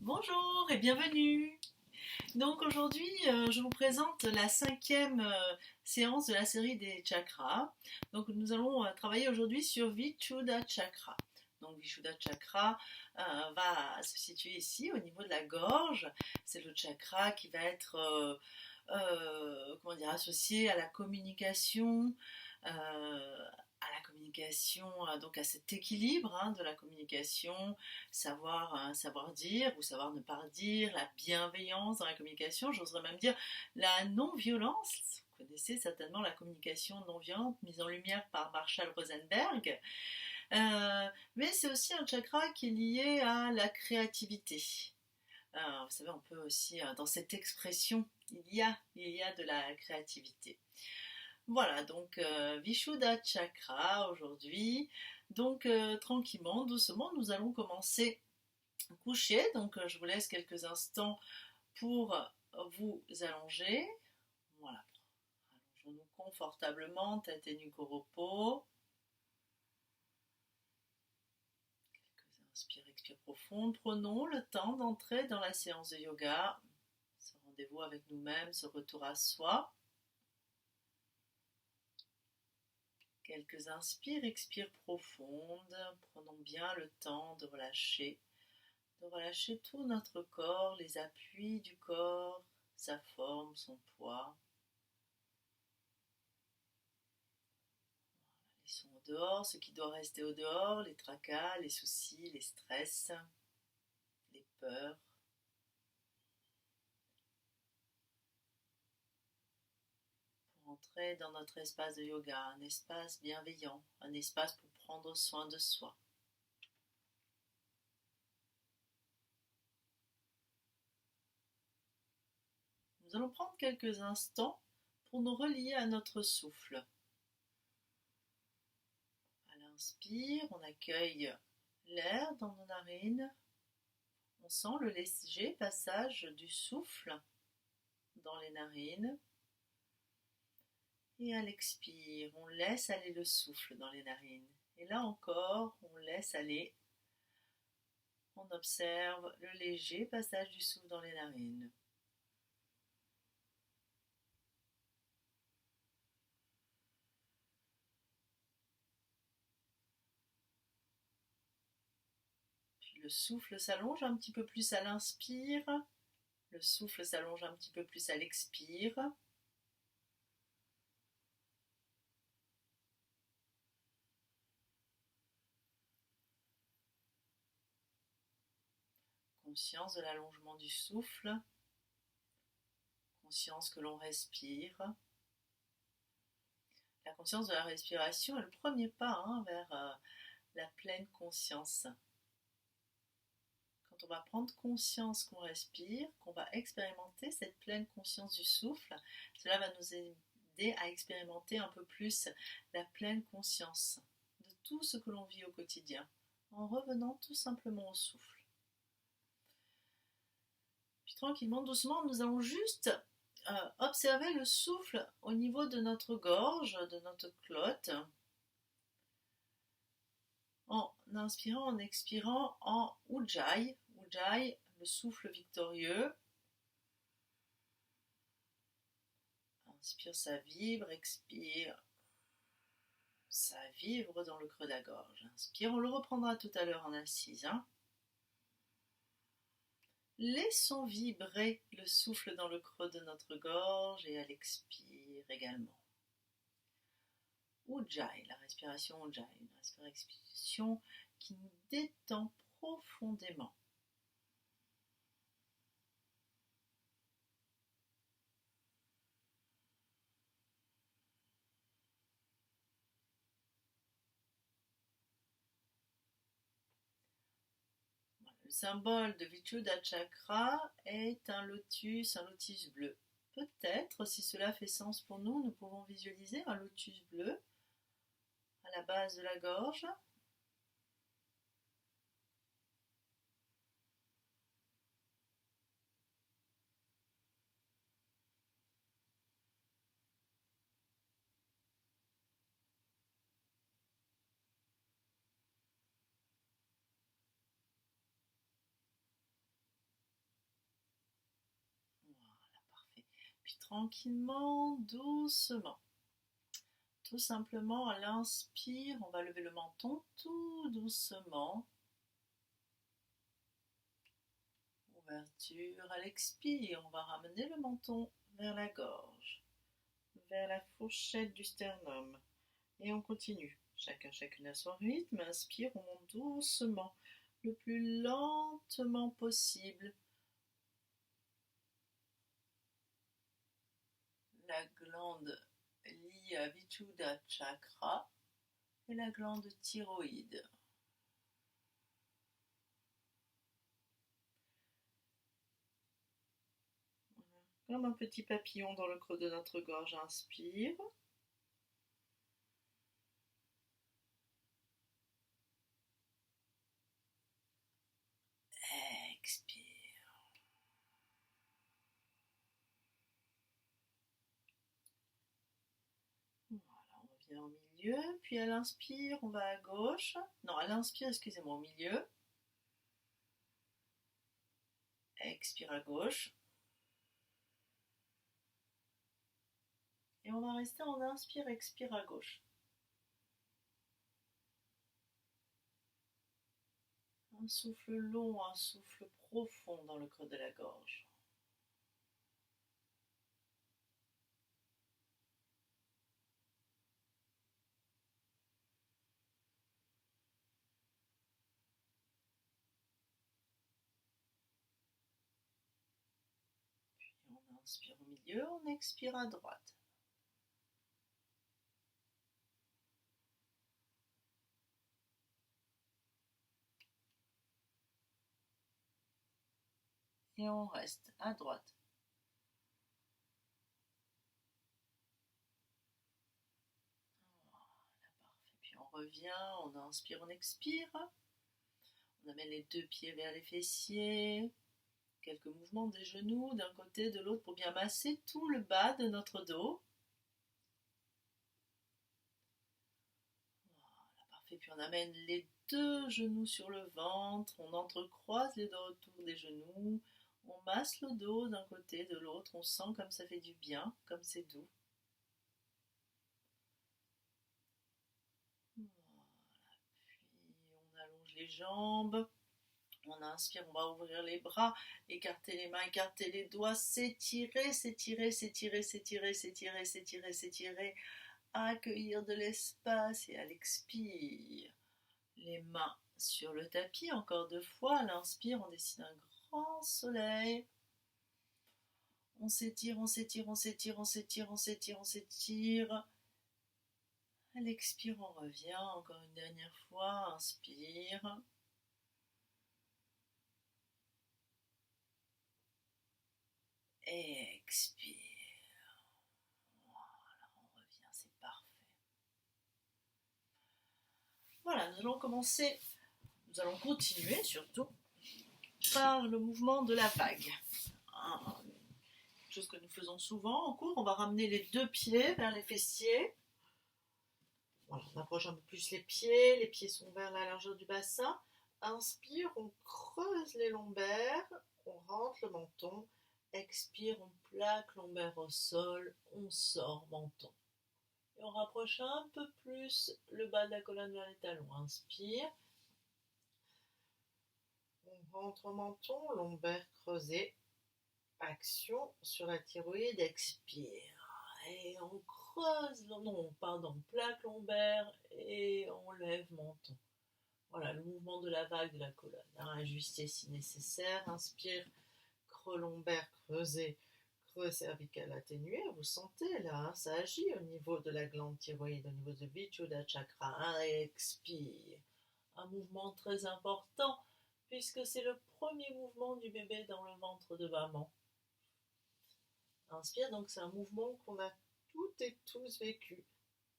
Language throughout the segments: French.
Bonjour et bienvenue. Donc aujourd'hui, je vous présente la cinquième séance de la série des chakras. Donc nous allons travailler aujourd'hui sur Vishuddha Chakra. Donc Vishuddha Chakra va se situer ici au niveau de la gorge. C'est le chakra qui va être comment dire, associé à la communication, donc à cet équilibre de la communication, savoir dire ou savoir ne pas dire, la bienveillance dans la communication, j'oserais même dire la non-violence. Vous connaissez certainement la communication non-violente mise en lumière par Marshall Rosenberg. Mais c'est aussi un chakra qui est lié à la créativité. Vous savez, on peut aussi, dans cette expression, il y a de la créativité. Voilà, donc Vishuddha Chakra aujourd'hui. Donc tranquillement, doucement, nous allons commencer à coucher. Donc je vous laisse quelques instants pour vous allonger. Voilà, allongeons-nous confortablement, tête et nuque au repos. Quelques inspires, expires profondes. Prenons le temps d'entrer dans la séance de yoga. Ce rendez-vous avec nous-mêmes, ce retour à soi. Quelques inspires, expires profondes. Prenons bien le temps de relâcher tout notre corps, les appuis du corps, sa forme, son poids. Laissons au dehors ce qui doit rester au dehors, les tracas, les soucis, les stress, les peurs. Entrer dans notre espace de yoga, un espace bienveillant, un espace pour prendre soin de soi. Nous allons prendre quelques instants pour nous relier à notre souffle. À l'inspire, on accueille l'air dans nos narines. On sent le léger passage du souffle dans les narines. Et à l'expire, on laisse aller le souffle dans les narines. Et là encore, on laisse aller. On observe le léger passage du souffle dans les narines. Puis le souffle s'allonge un petit peu plus à l'inspire. Le souffle s'allonge un petit peu plus à l'expire. Conscience de l'allongement du souffle. Conscience que l'on respire. La conscience de la respiration est le premier pas vers la pleine conscience. Quand on va prendre conscience qu'on respire, qu'on va expérimenter cette pleine conscience du souffle, cela va nous aider à expérimenter un peu plus la pleine conscience de tout ce que l'on vit au quotidien, en revenant tout simplement au souffle. Puis tranquillement, doucement, nous allons juste observer le souffle au niveau de notre gorge, de notre glotte, en inspirant, en expirant en Ujjayi. Ujjayi, le souffle victorieux. Inspire, ça vibre, expire, ça vibre dans le creux de la gorge. Inspire, on le reprendra tout à l'heure en assise. Laissons vibrer le souffle dans le creux de notre gorge et à l'expire également. Ujjayi, la respiration Ujjayi, une respiration qui nous détend profondément. Le symbole de Vishuddha Chakra est un lotus bleu. Peut-être, si cela fait sens pour nous, nous pouvons visualiser un lotus bleu à la base de la gorge. tranquillement, doucement. Tout simplement, à l'inspire, on va lever le menton tout doucement. Ouverture à l'expire, on va ramener le menton vers la gorge, vers la fourchette du sternum. Et on continue. Chacune à son rythme. Inspire, on monte doucement, le plus lentement possible. La glande liée à Vishuddha Chakra et la glande thyroïde. Comme un petit papillon dans le creux de notre gorge, inspire. Expire. Voilà, on revient au milieu, puis à l'inspire, on va à gauche. Non, à l'inspire, excusez-moi, au milieu. Expire à gauche. Et on va rester en inspire, expire à gauche. Un souffle long, un souffle profond dans le creux de la gorge. Puis on inspire au milieu, on expire à droite. Et on reste à droite. Voilà, parfait. Puis on revient, on inspire, on expire. On amène les deux pieds vers les fessiers. Quelques mouvements des genoux d'un côté, de l'autre pour bien masser tout le bas de notre dos. Voilà, parfait. Puis on amène les deux genoux sur le ventre. On entrecroise les doigts autour des genoux. On masse le dos d'un côté, de l'autre. On sent comme ça fait du bien, comme c'est doux. Voilà. Puis on allonge les jambes. On inspire, on va ouvrir les bras, écarter les mains, écarter les doigts, s'étirer, s'étirer, s'étirer, s'étirer, s'étirer, s'étirer, s'étirer, accueillir de l'espace et à l'expire. Les mains sur le tapis, encore deux fois. À l'inspire, on dessine un grand soleil. On s'étire, on s'étire, on s'étire, on s'étire, on s'étire, on s'étire. À l'expire, on revient encore une dernière fois. Inspire. Expire. Voilà, on revient, c'est parfait. Voilà, nous allons continuer surtout par le mouvement de la vague. Quelque chose que nous faisons souvent en cours. On va ramener les deux pieds vers les fessiers. Voilà, on approche un peu plus les pieds sont vers la largeur du bassin. Inspire, on creuse les lombaires, on rentre le menton. Expire, on plaque lombaire au sol, on sort menton. Et on rapproche un peu plus le bas de la colonne vers les talons. Inspire. On rentre menton, lombaire creusé. Action sur la thyroïde, expire. Et on creuse, on plaque lombaire et on lève menton. Voilà, le mouvement de la vague de la colonne. Ajuster si nécessaire. Inspire, creux lombaire creusé, creux cervical atténué. Vous sentez là, ça agit au niveau de la glande thyroïde, au niveau de Vishuddha Chakra. Expire. Un mouvement très important puisque c'est le premier mouvement du bébé dans le ventre de maman. Inspire, donc c'est un mouvement qu'on a toutes et tous vécu,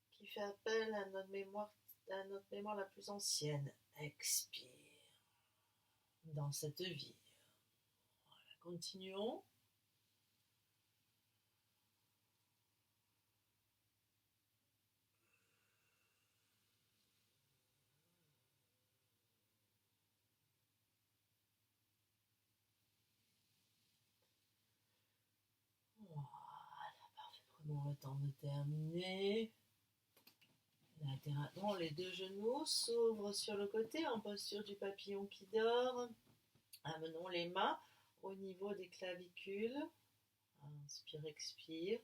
qui fait appel à notre mémoire la plus ancienne. Expire dans cette vie. Voilà, continuons. Voilà. Bon, le temps de terminer. Latéralement, les deux genoux s'ouvrent sur le côté en posture du papillon qui dort. Amenons les mains au niveau des clavicules. Inspire, expire.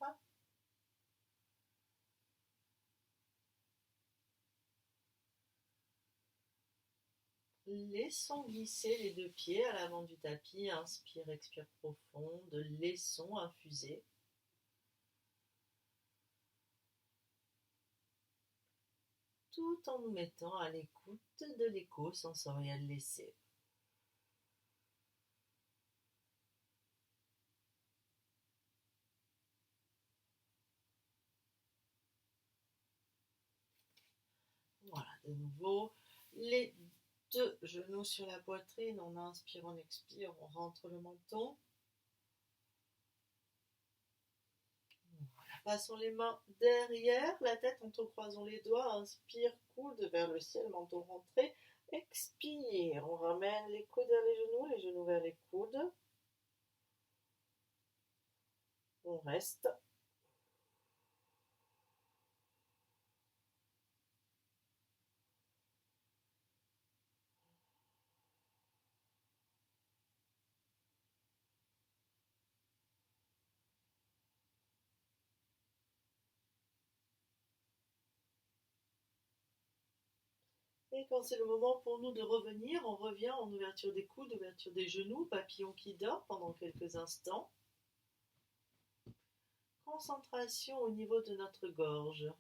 Laissons glisser les deux pieds à l'avant du tapis. Inspire, expire profonde. Laissons infuser. Tout en nous mettant à l'écoute de l'écho sensoriel laissé. Voilà, de nouveau, les deux genoux sur la poitrine. On inspire, on expire, on rentre le menton. Voilà, passons les mains derrière la tête, entrecroisons les doigts. Inspire, coude vers le ciel, menton rentré. Expire, on ramène les coudes vers les genoux vers les coudes. On reste. Et quand c'est le moment pour nous de revenir, on revient en ouverture des coudes, ouverture des genoux, papillon qui dort pendant quelques instants. Concentration au niveau de notre gorge.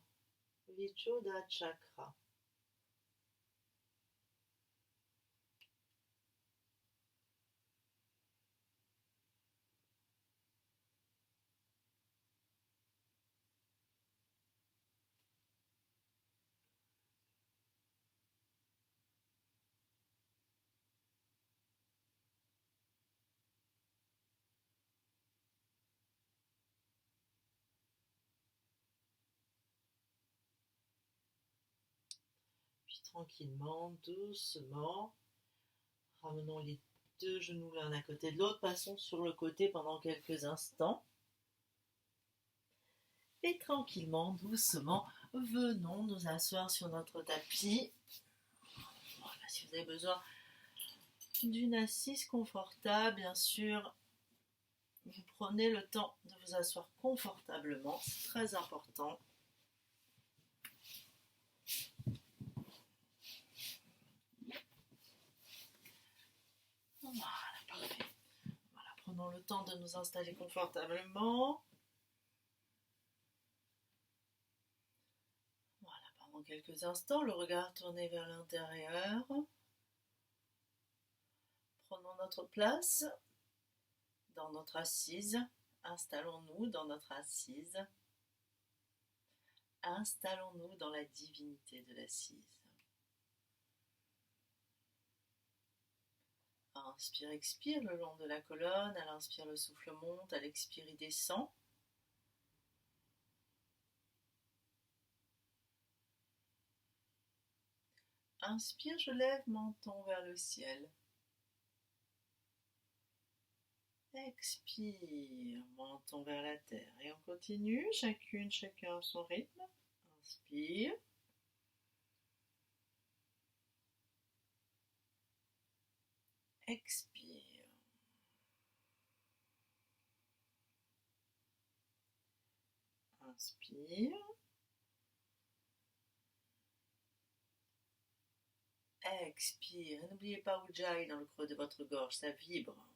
Vichuddha Chakra. Puis tranquillement, doucement, ramenons les deux genoux l'un à côté de l'autre, passons sur le côté pendant quelques instants. Et tranquillement, doucement, venons nous asseoir sur notre tapis. Voilà, si vous avez besoin d'une assise confortable, bien sûr, vous prenez le temps de vous asseoir confortablement, c'est très important. Voilà, parfait. Voilà, prenons le temps de nous installer confortablement. Voilà, pendant quelques instants, le regard tourné vers l'intérieur. Prenons notre place dans notre assise. Installons-nous dans notre assise. Installons-nous dans la divinité de l'assise. Inspire, expire le long de la colonne. À l'inspire, le souffle monte. À l'expire, il descend. Inspire, je lève menton vers le ciel. Expire, menton vers la terre. Et on continue, chacun à son rythme. Inspire. Expire. Inspire. Expire. Et n'oubliez pas Ujjayi dans le creux de votre gorge, ça vibre. Voilà,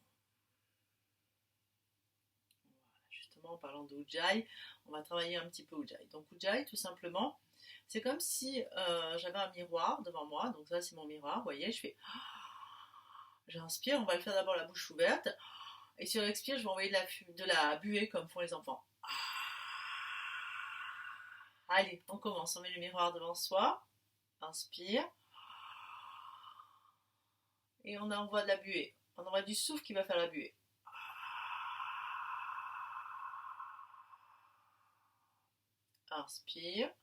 justement, en parlant de Ujjayi, on va travailler un petit peu Ujjayi. Donc Ujjayi, tout simplement, c'est comme si j'avais un miroir devant moi. Donc ça, c'est mon miroir. Vous voyez, je fais... J'inspire, on va le faire d'abord la bouche ouverte. Et sur l'expire, je vais envoyer de la buée comme font les enfants. Allez, on commence. On met le miroir devant soi. Inspire. Et on envoie de la buée. On envoie du souffle qui va faire la buée. Inspire.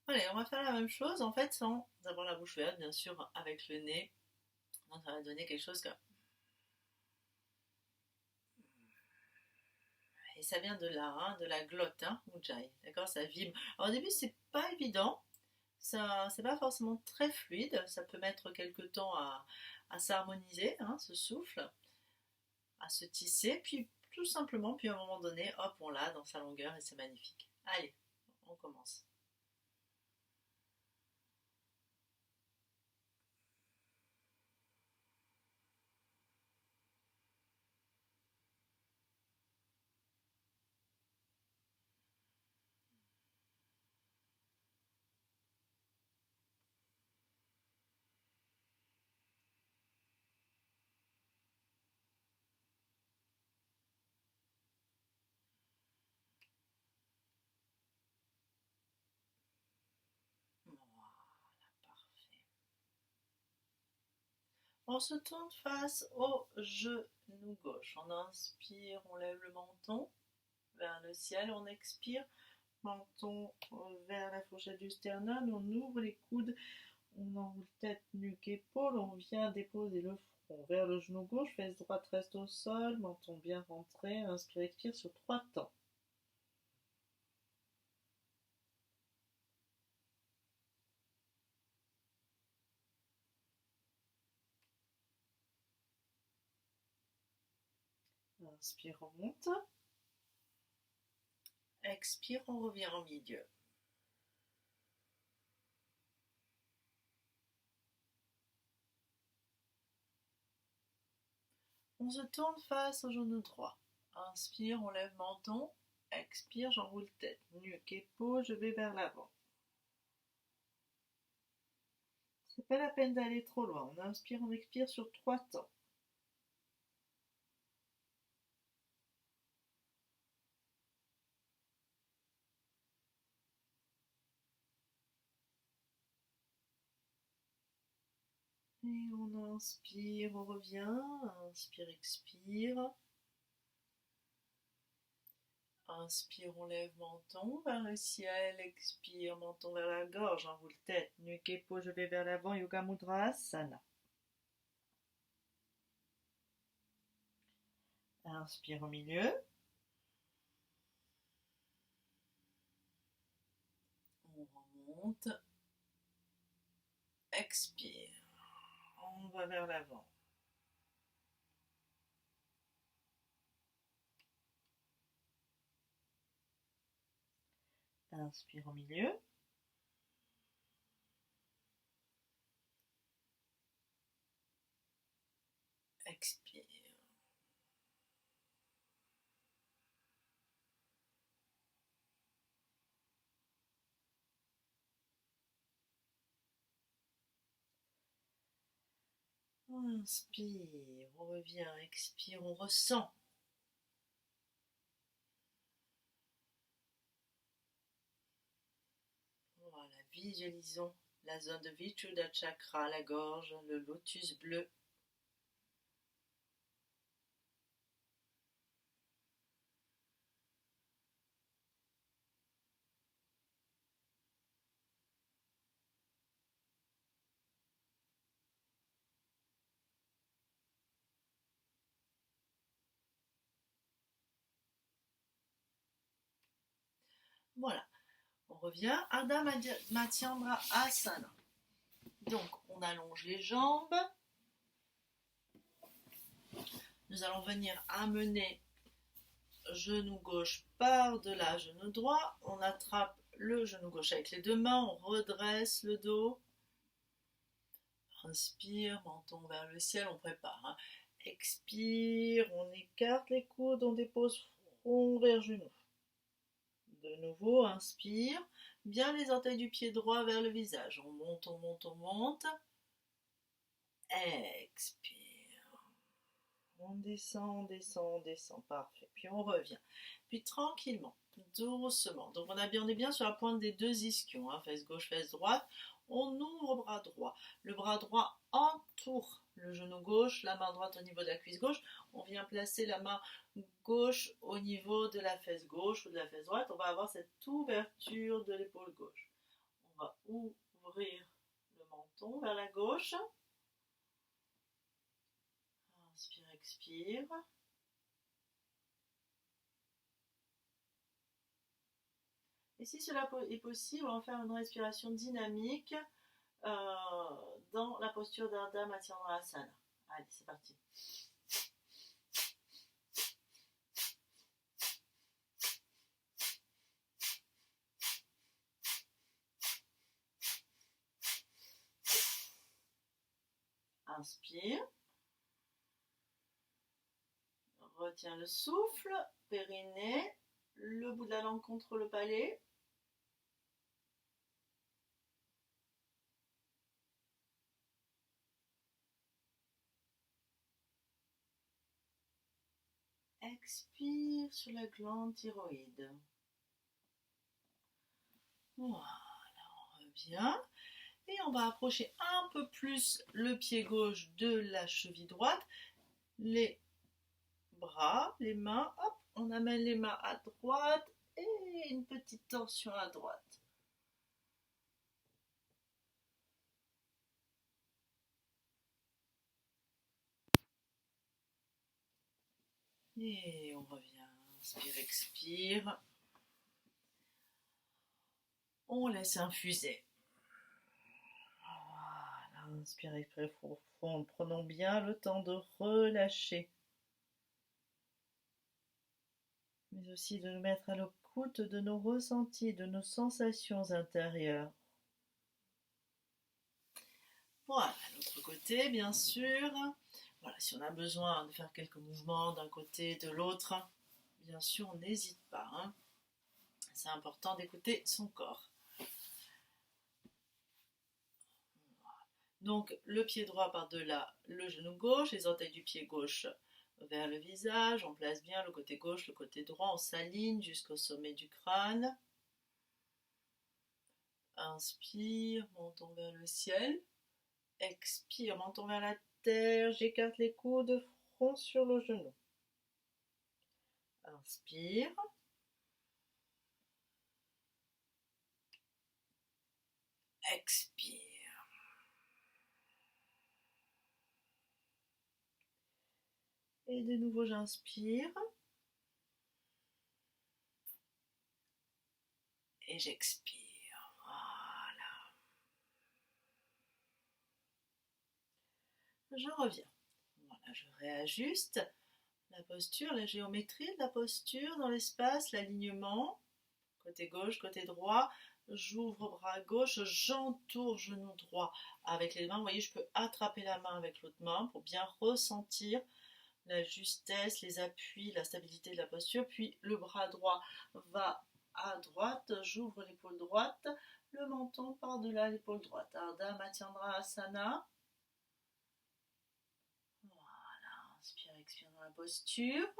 Allez, on va faire la même chose, en fait, sans avoir la bouche ouverte, bien sûr, avec le nez. Donc, ça va donner quelque chose comme... Et ça vient de là, hein, de la glotte, hein, Ujjayi. D'accord, ça vibre. Alors, au début, c'est pas évident. Ça, c'est pas forcément très fluide. Ça peut mettre quelques temps à s'harmoniser, hein, ce souffle, à se tisser. Puis, tout simplement, puis à un moment donné, hop, on l'a dans sa longueur et c'est magnifique. Allez, on commence. Voilà, parfait. On se tourne face au genou gauche. On inspire, on lève le menton vers le ciel. On expire, menton vers la fourchette du sternum. On ouvre les coudes, on enroule tête, nuque, épaule. On vient déposer le front vers le genou gauche. Fesse droite reste au sol, menton bien rentré. Inspire, expire sur 3 temps. Inspire, on monte. Expire, on revient en milieu. On se tourne face au genou droit. Inspire, on lève menton. Expire, j'enroule tête, nuque, épaule, je vais vers l'avant. C'est pas la peine d'aller trop loin. On inspire, on expire sur 3 temps. Et on inspire, on revient. Inspire, expire. Inspire, on lève menton vers le ciel. Expire, menton vers la gorge. Enroule tête, nuque, épaule, je vais vers l'avant. Yoga Mudra Asana. Inspire au milieu. On remonte. Expire. On va vers l'avant. Inspire au milieu. Expire. Inspire, on revient, expire, on ressent. Voilà, visualisons la zone de Vishuddha Chakra, la gorge, le lotus bleu. Voilà, on revient. Ardha Matyandra Asana. Donc, on allonge les jambes. Nous allons venir amener genou gauche par-delà genou droit. On attrape le genou gauche avec les 2 mains. On redresse le dos. Inspire, menton vers le ciel, on prépare. Hein. Expire, on écarte les coudes, on dépose front vers genou. De nouveau, inspire, bien les orteils du pied droit vers le visage. On monte, on monte, on monte. Expire. On descend, on descend, on descend. Parfait. Puis on revient. Puis tranquillement, doucement. Donc on est bien sur la pointe des 2 ischions. Hein. Fesse gauche, fesse droite. On ouvre bras droit. Le bras droit entoure le genou gauche, la main droite au niveau de la cuisse gauche. On vient placer la main gauche au niveau de la fesse gauche ou de la fesse droite. On va avoir cette ouverture de l'épaule gauche. On va ouvrir le menton vers la gauche. Inspire, expire. Et si cela est possible, on va faire une respiration dynamique dans la posture d'Ardha Matsyendrasana. Allez, c'est parti. Inspire. Retiens le souffle, périnée, le bout de la langue contre le palais. Expire sur la glande thyroïde. Voilà, on revient. Et on va approcher un peu plus le pied gauche de la cheville droite. Les bras, les mains, hop, on amène les mains à droite et une petite torsion à droite. Et on revient, inspire, expire. On laisse infuser. Voilà, inspire, expire profond. Prenons bien le temps de relâcher. Mais aussi de nous mettre à l'écoute de nos ressentis, de nos sensations intérieures. Voilà, l'autre côté, bien sûr. Voilà, si on a besoin de faire quelques mouvements d'un côté, de l'autre, bien sûr, on n'hésite pas. Hein. C'est important d'écouter son corps. Donc, le pied droit par-delà le genou gauche, les orteils du pied gauche vers le visage. On place bien le côté gauche, le côté droit. On s'aligne jusqu'au sommet du crâne. Inspire, montons vers le ciel. Expire, menton vers la terre, j'écarte les coudes, front sur le genou. Inspire. Expire. Et de nouveau, j'inspire. Et j'expire. Voilà. Je reviens. Voilà, je réajuste la posture, la géométrie de la posture dans l'espace, l'alignement. Côté gauche, côté droit. J'ouvre bras gauche, j'entoure genou droit avec les mains. Vous voyez, je peux attraper la main avec l'autre main pour bien ressentir la justesse, les appuis, la stabilité de la posture. Puis le bras droit va à droite, j'ouvre l'épaule droite, le menton par-delà l'épaule droite. Ardha Matsyendrasana. Voilà, inspire, expire dans la posture.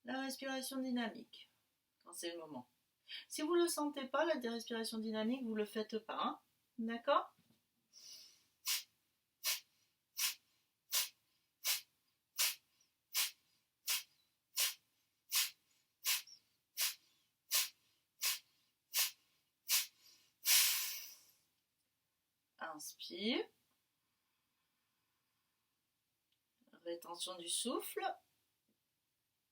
La respiration dynamique, quand c'est le moment. Si vous ne le sentez pas, la respiration dynamique, vous ne le faites pas. Hein. D'accord ? Inspire. Rétention du souffle.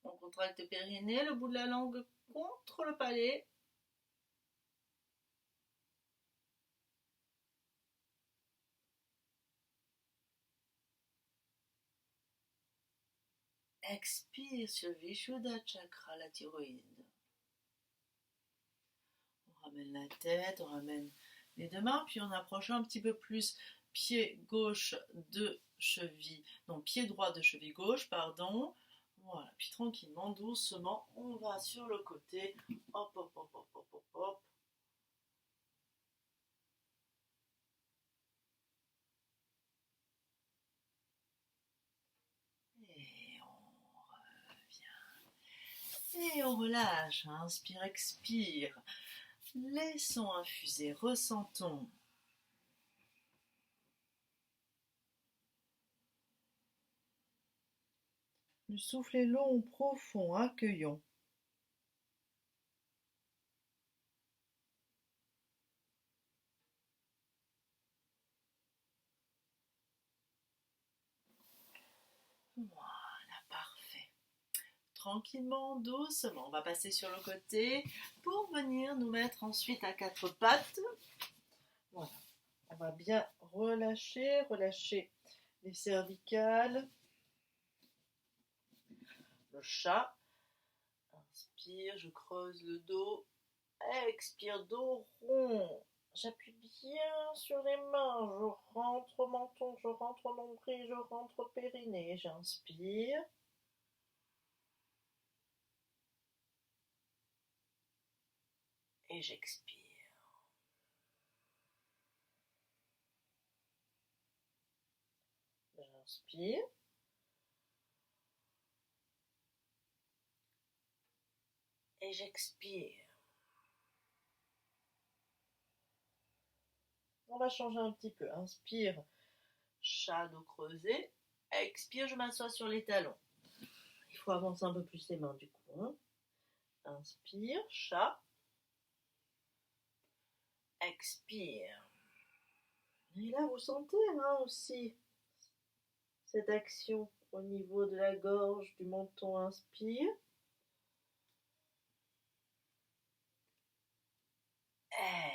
On contracte le périnée, le bout de la langue contre le palais. Expire sur le Vishuddha Chakra, la thyroïde. On ramène la tête, on ramène les deux mains, puis on approche un petit peu plus pied gauche de cheville, non, pied droit de cheville gauche, pardon. Voilà, puis tranquillement, doucement, on va sur le côté. Hop, hop, hop, hop, hop, hop, hop. Et on revient. Et on relâche. Inspire, expire. Laissons infuser, ressentons. Le souffle est long, profond, accueillons. Voilà, parfait. Tranquillement, doucement, on va passer sur le côté pour venir nous mettre ensuite à quatre pattes. Voilà, on va bien relâcher les cervicales, le chat. Inspire, je creuse le dos. Expire, dos rond. J'appuie bien sur les mains. Je rentre menton, je rentre nombril, je rentre périnée. J'inspire. Et j'expire. J'inspire. Et j'expire. On va changer un petit peu. Inspire, chat, dos creusé. Expire, je m'assois sur les talons. Il faut avancer un peu plus les mains du coup. Hein. Inspire, chat. Expire. Et là, vous sentez aussi cette action au niveau de la gorge, du menton. Inspire.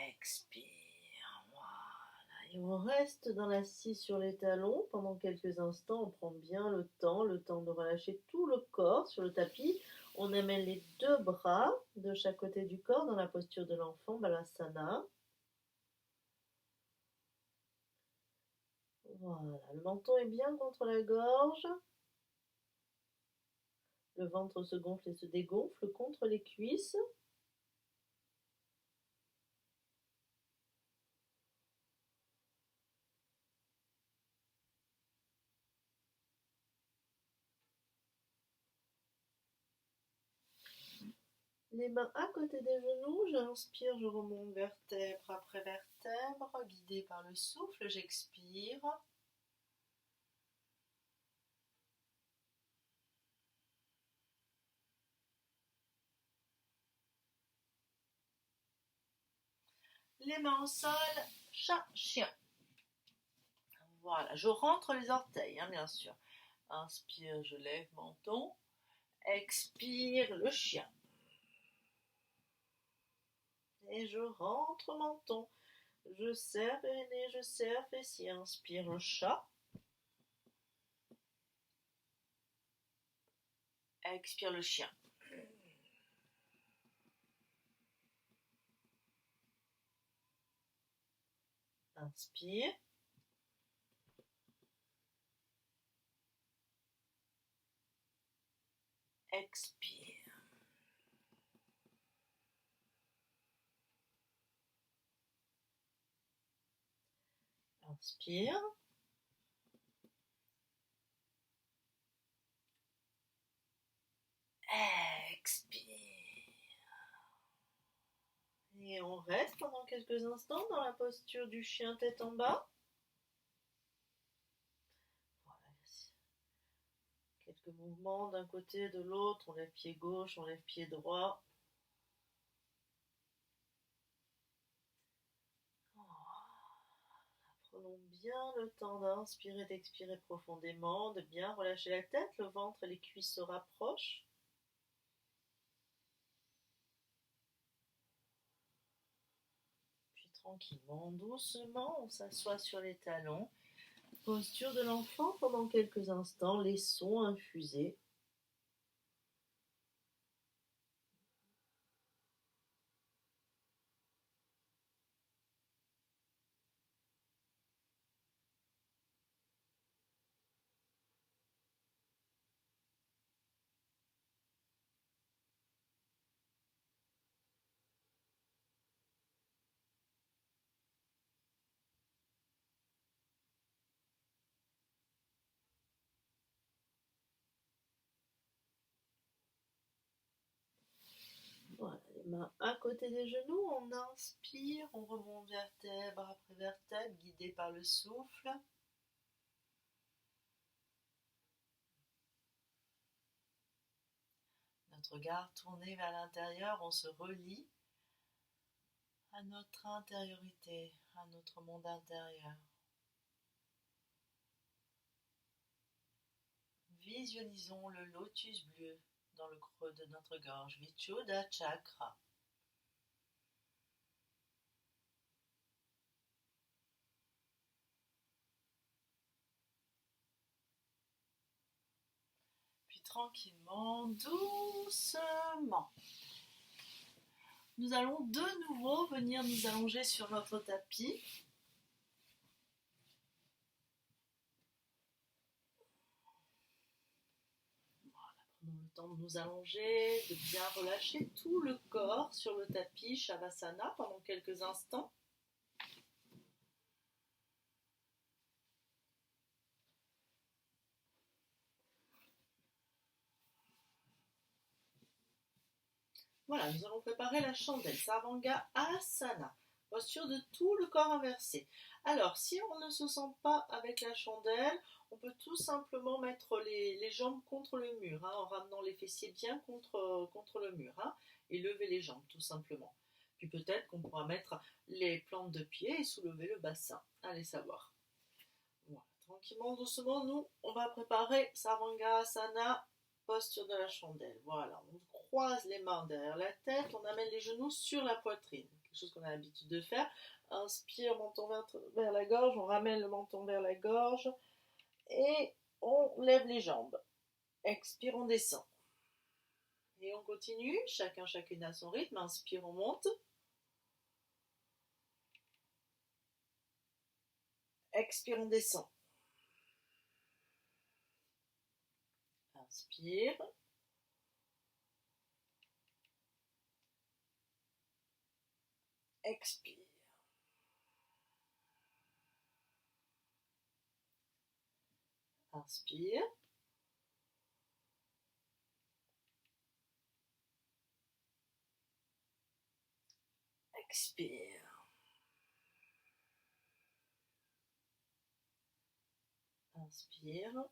Expire. Voilà. Et on reste dans la scie sur les talons pendant quelques instants. On prend bien le temps de relâcher tout le corps sur le tapis. On amène les deux bras de chaque côté du corps dans la posture de l'enfant, Balasana. Voilà, le menton est bien contre la gorge. Le ventre se gonfle et se dégonfle contre les cuisses. Les mains à côté des genoux, j'inspire, je remonte vertèbre après vertèbre, guidée par le souffle, j'expire. Les mains au sol, chat, chien. Voilà, je rentre les orteils, bien sûr. Inspire, je lève menton. Expire, le chien. Et je rentre menton. Je serre périnée, je serre fessier. Inspire, le chat. Expire, le chien. Inspire. Expire. Inspire. Expire. Et on reste pendant quelques instants dans la posture du chien tête en bas. Voilà. Quelques mouvements d'un côté, de l'autre. On lève pied gauche, on lève pied droit. Prenons bien le temps d'inspirer, d'expirer profondément, de bien relâcher la tête, le ventre et les cuisses se rapprochent. Puis tranquillement, doucement, on s'assoit sur les talons. Posture de l'enfant pendant quelques instants, les sons infusés. Voilà, les mains à côté des genoux, on inspire, on remonte vertèbre après vertèbre, guidé par le souffle. Notre regard tourné vers l'intérieur, on se relie à notre intériorité, à notre monde intérieur. visualisons le lotus bleu dans le creux de notre gorge, Vichuddha Chakra. Puis tranquillement, doucement, nous allons de nouveau venir nous allonger sur notre tapis. Prenons le temps de nous allonger, de bien relâcher tout le corps sur le tapis Shavasana pendant quelques instants. Voilà, nous allons préparer la chandelle, Sarvanga Asana, posture de tout le corps inversé. Alors, si on ne se sent pas avec la chandelle, on peut tout simplement mettre les jambes contre le mur, en ramenant les fessiers bien contre le mur, et lever les jambes tout simplement. Puis peut-être qu'on pourra mettre les plantes de pied et soulever le bassin, allez savoir. Voilà, tranquillement, doucement, nous, on va préparer Sarvanga Asana, posture de la chandelle. Voilà, on croise les mains derrière la tête, on amène les genoux sur la poitrine, quelque chose qu'on a l'habitude de faire. Inspire, menton vers la gorge, on ramène le menton vers la gorge et on lève les jambes. Expire, on descend. Et on continue, chacune à son rythme. Inspire, on monte. Expire, on descend. Inspire. Expire. Inspire. Expire. Inspire.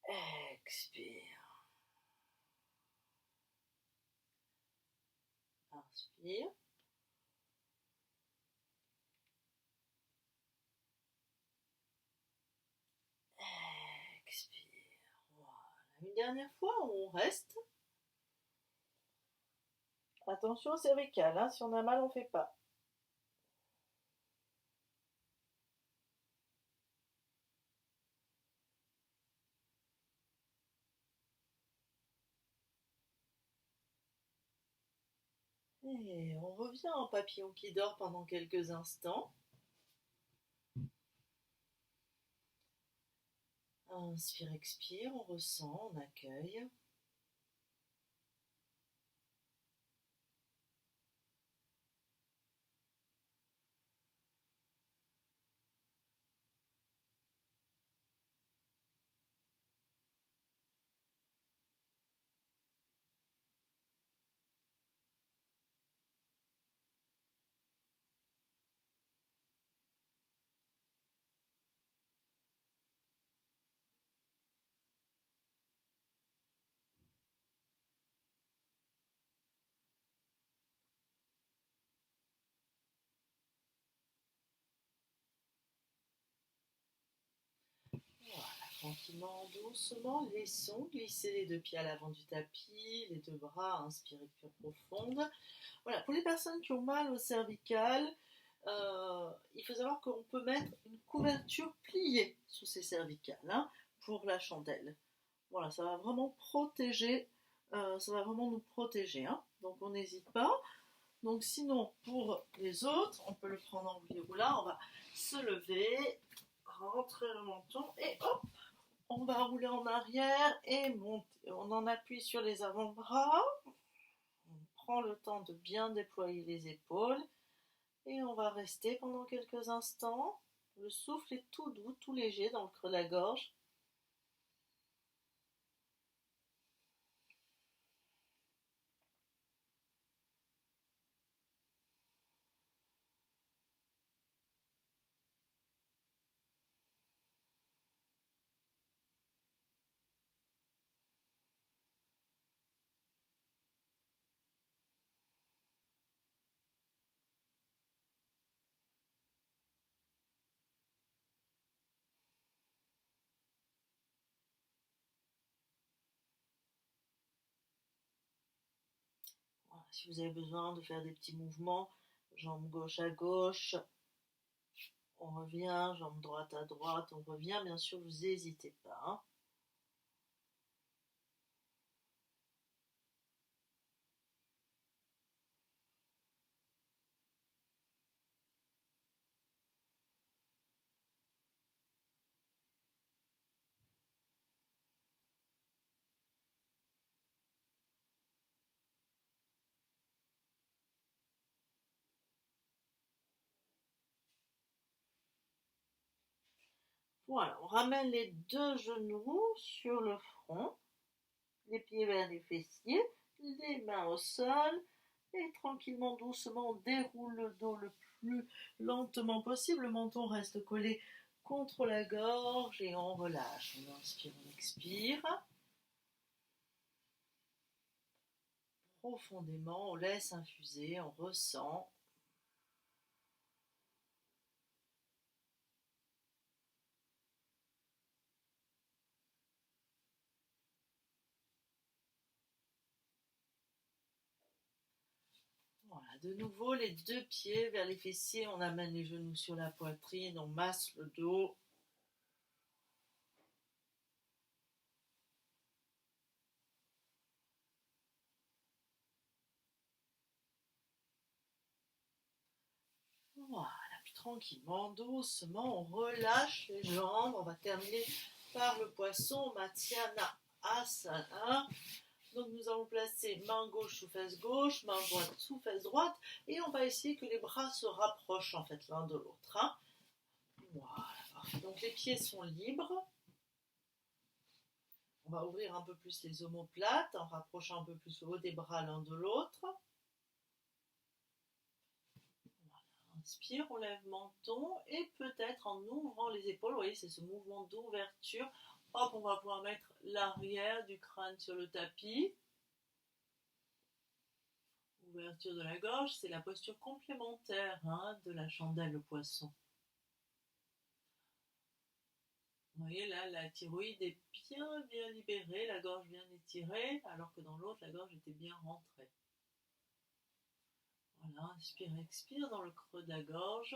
Expire. Inspire. Expire. Voilà. Une dernière fois, on reste. Attention au cervical, si on a mal, on ne fait pas. Et on revient en papillon qui dort pendant quelques instants. Inspire, expire, on ressent, on accueille. Voilà, tranquillement, doucement, laissons glisser les deux pieds à l'avant du tapis, les deux bras, inspirez plus profonde. Voilà, pour les personnes qui ont mal au cervical, il faut savoir qu'on peut mettre une couverture pliée sous ces cervicales pour la chandelle. Voilà, ça va vraiment protéger, ça va vraiment nous protéger. Donc on n'hésite pas. Donc sinon, pour les autres, on peut le prendre en roue là, on va se lever, rentrer le menton et hop, on va rouler en arrière et monter. On en appuie sur les avant-bras, on prend le temps de bien déployer les épaules et on va rester pendant quelques instants. Le souffle est tout doux, tout léger dans le creux de la gorge. Si vous avez besoin de faire des petits mouvements, jambe gauche à gauche, on revient, jambe droite à droite, on revient. Bien sûr, vous n'hésitez pas. Hein. Voilà, on ramène les deux genoux sur le front, les pieds vers les fessiers, les mains au sol, et tranquillement, doucement, on déroule le dos le plus lentement possible. Le menton reste collé contre la gorge et on relâche. On inspire, on expire. Profondément, on laisse infuser, on ressent. Voilà, de nouveau, les deux pieds vers les fessiers, on amène les genoux sur la poitrine, on masse le dos. Voilà, puis tranquillement, doucement, on relâche les jambes. On va terminer par le poisson Matsyana Asana. Donc nous allons placer main gauche sous fesse gauche, main droite sous fesse droite, et on va essayer que les bras se rapprochent en fait l'un de l'autre. Hein. Voilà, donc les pieds sont libres. On va ouvrir un peu plus les omoplates en rapprochant un peu plus le haut des bras l'un de l'autre. Inspire, on lève menton et peut-être en ouvrant les épaules, vous voyez, c'est ce mouvement d'ouverture. Hop, on va pouvoir mettre l'arrière du crâne sur le tapis. Ouverture de la gorge, c'est la posture complémentaire de la chandelle au poisson. Vous voyez là, la thyroïde est bien libérée, la gorge bien étirée, alors que dans l'autre, la gorge était bien rentrée. Voilà, inspire, expire dans le creux de la gorge.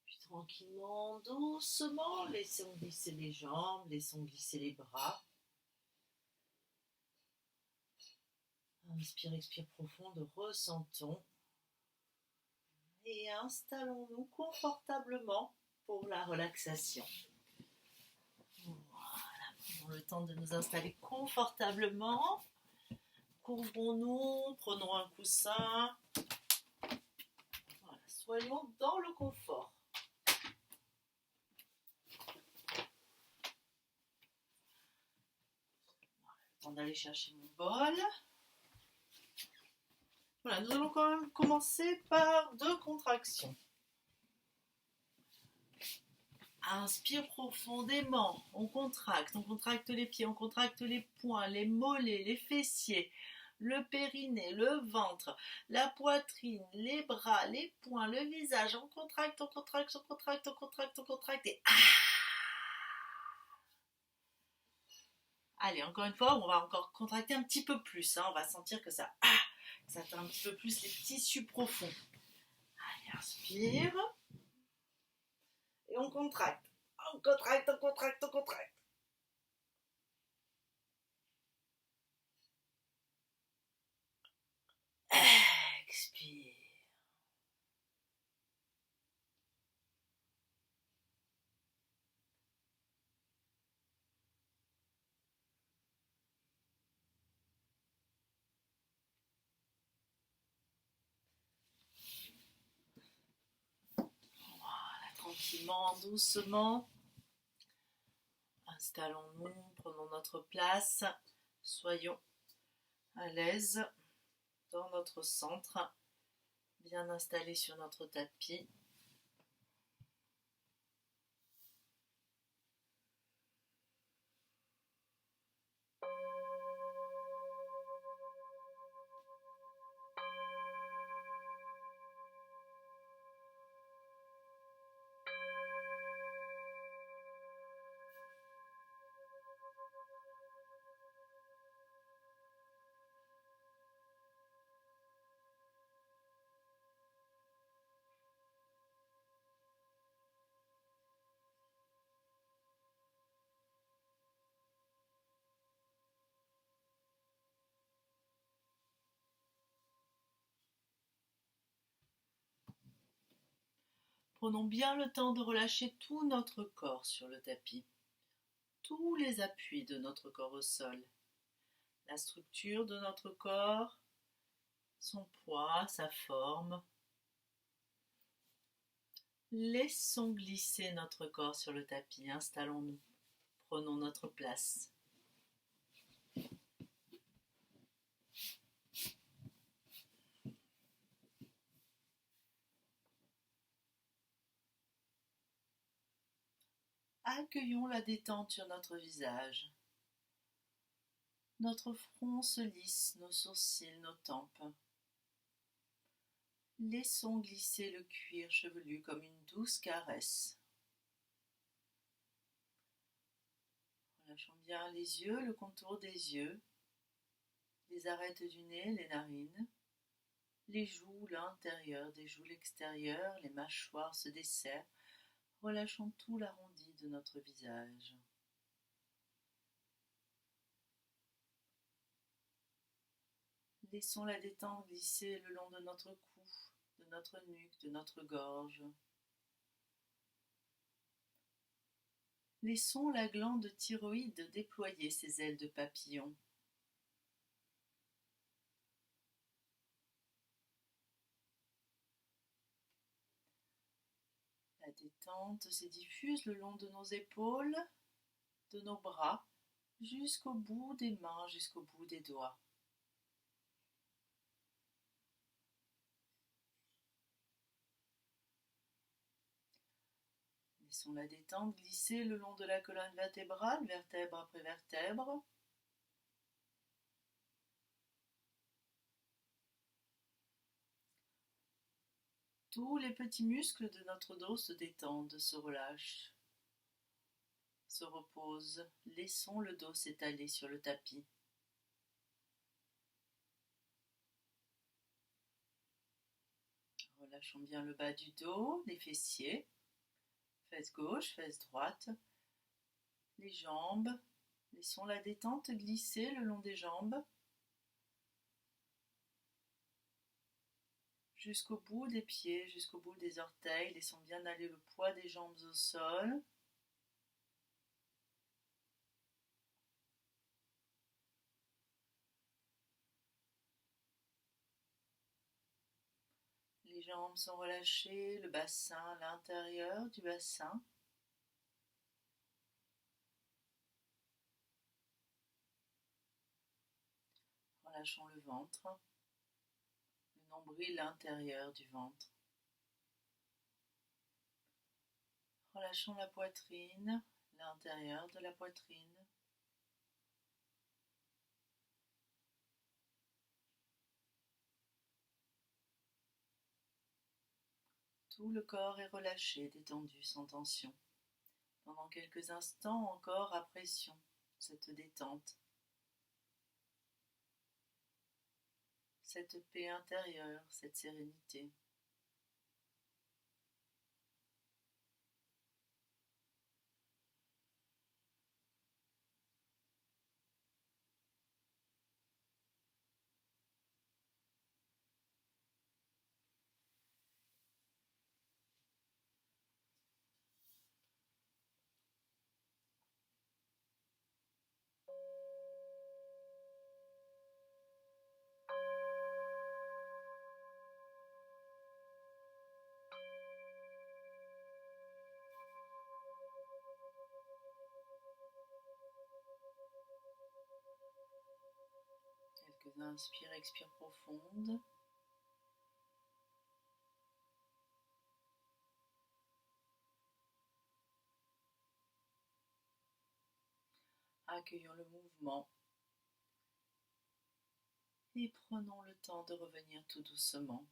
Puis tranquillement, doucement, laissons glisser les jambes, laissons glisser les bras. Inspire, expire profonde, ressentons. Et installons-nous confortablement pour la relaxation. Voilà, prenons le temps de nous installer confortablement. Couvrons-nous, prenons un coussin. Voilà, soyons dans le confort. Voilà, le temps d'aller chercher mon bol. Voilà, nous allons quand même commencer par 2 contractions. Inspire profondément, on contracte les pieds, on contracte les poings, les mollets, les fessiers, le périnée, le ventre, la poitrine, les bras, les poings, le visage, on contracte et allez, encore une fois, on va encore contracter un petit peu plus, on va sentir que ça atteint un petit peu plus les tissus profonds. Allez, inspire. Et on contracte. On contracte. Expire. Tranquillement, doucement. Installons-nous, prenons notre place, soyons à l'aise dans notre centre. bien installé sur notre tapis. Prenons bien le temps de relâcher tout notre corps sur le tapis, tous les appuis de notre corps au sol, la structure de notre corps, son poids, sa forme. Laissons glisser notre corps sur le tapis, installons-nous, prenons notre place. Accueillons la détente sur notre visage. Notre front se lisse, nos sourcils, nos tempes. Laissons glisser le cuir chevelu comme une douce caresse. Relâchons bien les yeux, le contour des yeux, les arêtes du nez, les narines, les joues, l'intérieur des joues, l'extérieur, les mâchoires se desserrent. Relâchons tout l'arrondi de notre visage. Laissons la détente glisser le long de notre cou, de notre nuque, de notre gorge. Laissons la glande thyroïde déployer ses ailes de papillon. La détente se diffuse le long de nos épaules, de nos bras, jusqu'au bout des mains, jusqu'au bout des doigts. Laissons la détente glisser le long de la colonne vertébrale, vertèbre après vertèbre. Tous les petits muscles de notre dos se détendent, se relâchent, se reposent. Laissons le dos s'étaler sur le tapis. Relâchons bien le bas du dos, les fessiers, fesse gauche, fesse droite, les jambes. Laissons la détente glisser le long des jambes, jusqu'au bout des pieds, jusqu'au bout des orteils. Laissons bien aller le poids des jambes au sol. Les jambes sont relâchées, le bassin, l'intérieur du bassin. Relâchons le ventre, le nombril, l'intérieur du ventre. Relâchons la poitrine, l'intérieur de la poitrine. Tout le corps est relâché, détendu, sans tension. Pendant quelques instants encore, apprécions cette détente, cette paix intérieure, cette sérénité. Quelques inspires, expires profondes. Accueillons le mouvement et prenons le temps de revenir tout doucement.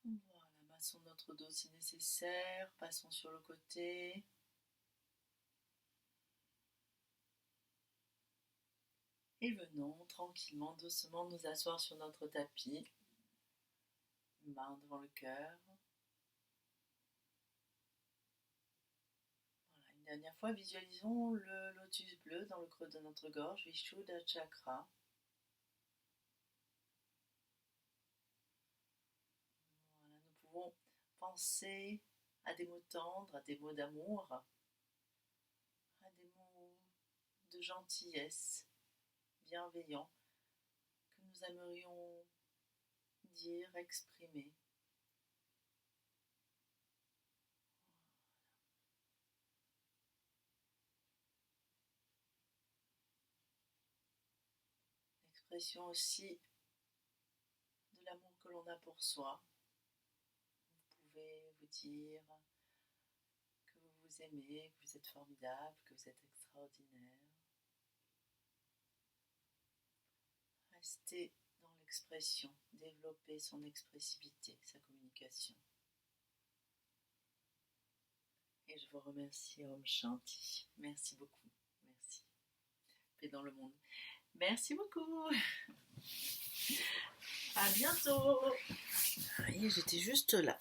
Voilà, massons notre dos si nécessaire, passons sur le côté. Et venons tranquillement, doucement nous asseoir sur notre tapis, main devant le cœur. Voilà, une dernière fois, visualisons le lotus bleu dans le creux de notre gorge, Vishuddha Chakra. Voilà, nous pouvons penser à des mots tendres, à des mots d'amour, à des mots de gentillesse, bienveillants, que nous aimerions dire, exprimer. L'expression aussi de l'amour que l'on a pour soi. Vous pouvez vous dire que vous vous aimez, que vous êtes formidable, que vous êtes extraordinaire. Restez dans l'expression, développer son expressivité, sa communication. Et je vous remercie, Om Shanti. Merci beaucoup. Merci. Paix dans le monde. Merci beaucoup. À bientôt. Ah, j'étais juste là.